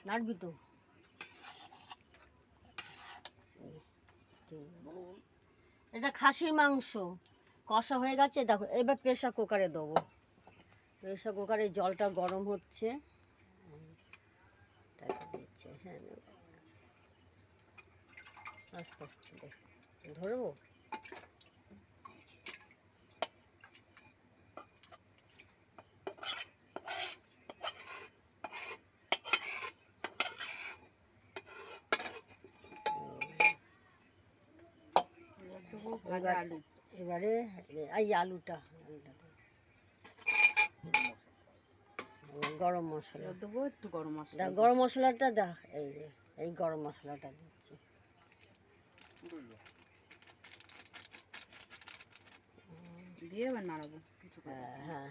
নাড়বি তো। এটা খাসির মাংস কষা হয়ে গেছে, দেখো এবার প্রেসার কুকারে দেবো। প্রেসার কুকারে জলটা গরম হচ্ছে, দিচ্ছে। হ্যাঁ, আস্তে আস্তে ধরবো। এবারে এই আলুটা গরম মশলা দেবো, একটু গরম মশলা, গরম মশলাটা দা, এই গরম মশলাটা দিচ্ছি। দিয়ে এবার নাড়াবো। হ্যাঁ,